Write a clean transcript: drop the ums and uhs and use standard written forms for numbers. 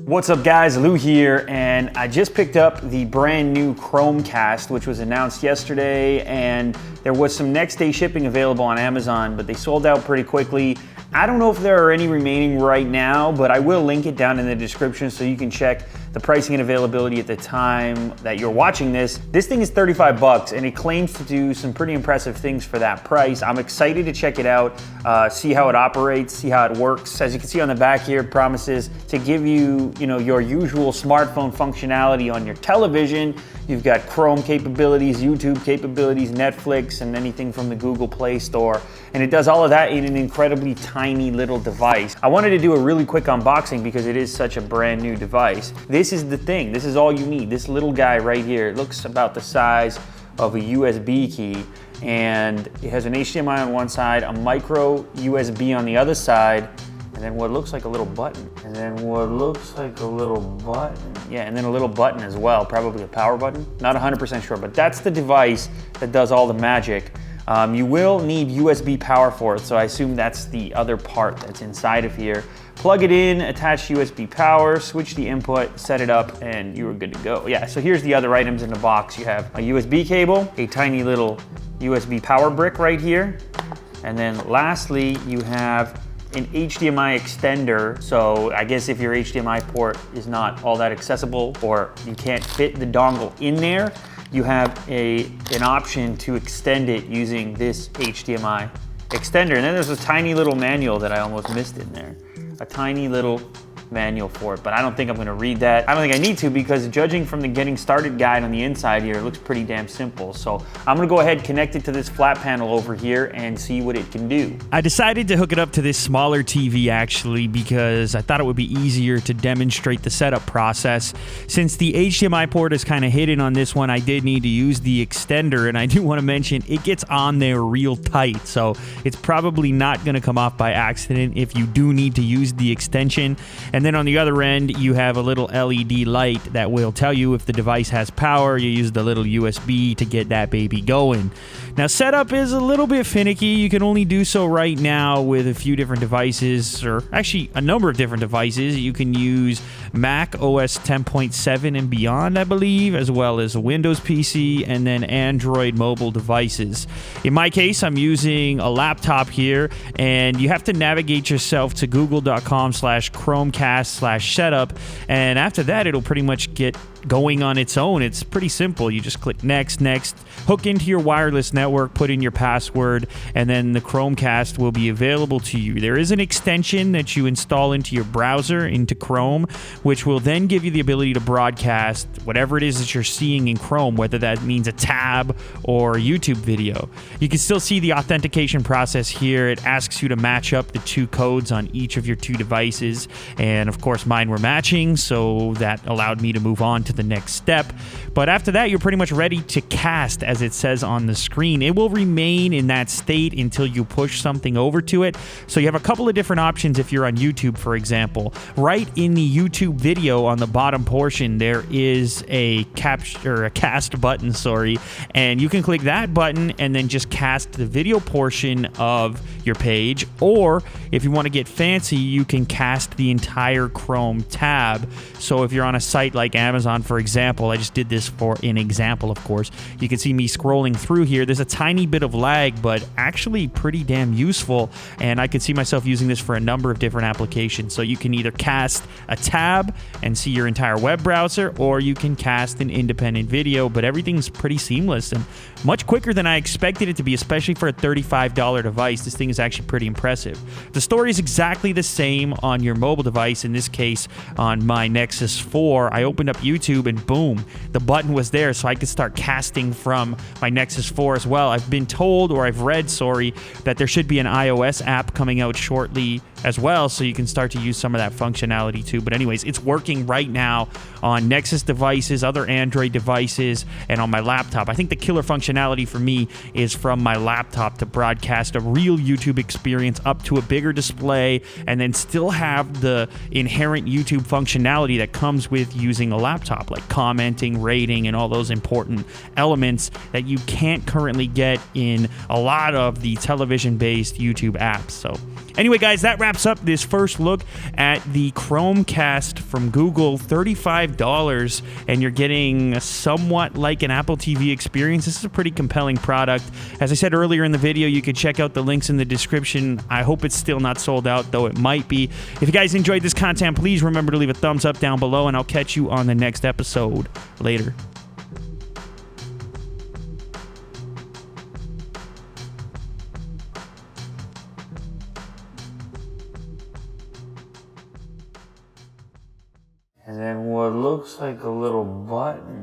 What's up guys, Lou here, and I just picked up the brand new Chromecast, which was announced yesterday, and there was some next day shipping available on Amazon, but they sold out pretty quickly. I don't know if there are any remaining right now, but I will link it down in the description so you can check the pricing and availability at the time that you're watching this. This thing is 35 bucks and it claims to do some pretty impressive things for that price. I'm excited to check it out, see how it operates, see how it works. As you can see on the back here, it promises to give you, your usual smartphone functionality on your television. You've got Chrome capabilities, YouTube capabilities, Netflix, and anything from the Google Play Store. And it does all of that in an incredibly tiny little device. I wanted to do a really quick unboxing because it is such a brand new device. This is the thing, this is all you need. This little guy right here, it looks about the size of a USB key, and it has an HDMI on one side, a micro USB on the other side, and then what looks like a little button. And then what looks like a little button. Yeah, and then a little button as well, probably a power button. Not 100% sure, but that's the device that does all the magic. You will need USB power for it, so I assume that's the other part that's inside of here. Plug it in, attach USB power, switch the input, set it up, and you are good to go. Yeah, so here's the other items in the box. You have a USB cable, a tiny little USB power brick right here, and then lastly, you have an HDMI extender. So I guess if your HDMI port is not all that accessible or you can't fit the dongle in there, you have an option to extend it using this HDMI extender. And then there's a tiny little manual that I almost missed in there. A tiny little manual for it, but I don't think I'm gonna read that. I don't think I need to, because judging from the getting started guide on the inside here, it looks pretty damn simple. So I'm gonna go ahead, connect it to this flat panel over here and see what it can do. I decided to hook it up to this smaller TV actually because I thought it would be easier to demonstrate the setup process. Since the HDMI port is kind of hidden on this one, I did need to use the extender, and I do want to mention it gets on there real tight, so it's probably not gonna come off by accident if you do need to use the extension. And then on the other end, you have a little LED light that will tell you if the device has power. You use the little USB to get that baby going. Now, setup is a little bit finicky. You can only do so right now with a few different devices, or actually a number of different devices. You can use Mac OS 10.7 and beyond, I believe, as well as a Windows PC and then Android mobile devices. In my case, I'm using a laptop here, and you have to navigate yourself to google.com/Chromecast/setup, and after that, it'll pretty much get going on its own. It's pretty simple. You just click next, hook into your wireless network, put in your password, and then the Chromecast will be available to you. There is an extension that you install into your browser, into Chrome, which will then give you the ability to broadcast whatever it is that you're seeing in Chrome, whether that means a tab or a YouTube video. You can still see the authentication process here. It asks you to match up the two codes on each of your two devices, and of course mine were matching, so that allowed me to move on to the next step. But after that, you're pretty much ready to cast, as it says on the screen. It will remain in that state until you push something over to it. So you have a couple of different options if you're on YouTube, for example. Right in the YouTube video on the bottom portion, there is a cast button, and you can click that button and then just cast the video portion of your page. Or if you want to get fancy, you can cast the entire Chrome tab. So if you're on a site like Amazon, for example, I just did this for an example, of course. You can see me scrolling through here. There's a tiny bit of lag, but actually pretty damn useful, and I could see myself using this for a number of different applications. So you can either cast a tab and see your entire web browser, or you can cast an independent video, but everything's pretty seamless and much quicker than I expected it to be, especially for a $35 device. This thing is actually pretty impressive. The story is exactly the same on your mobile device. In this case, on my Nexus 4, I opened up YouTube and boom, the button was there, so I could start casting from my Nexus 4 as well. I've been told, or I've read, that there should be an iOS app coming out shortly as well, so you can start to use some of that functionality too. But anyways, it's working right now on Nexus devices, other Android devices, and on my laptop. I think the killer functionality for me is from my laptop to broadcast a real YouTube experience up to a bigger display, and then still have the inherent YouTube functionality that comes with using a laptop, like commenting, rating, and all those important elements that you can't currently get in a lot of the television-based YouTube apps. So Anyway, guys, that wraps up this first look at the Chromecast from Google. $35, and you're getting somewhat like an Apple TV experience. This is a pretty compelling product. As I said earlier in the video, you can check out the links in the description. I hope it's still not sold out, though it might be. If you guys enjoyed this content, please remember to leave a thumbs up down below, and I'll catch you on the next episode. Later. And then what looks like a little button.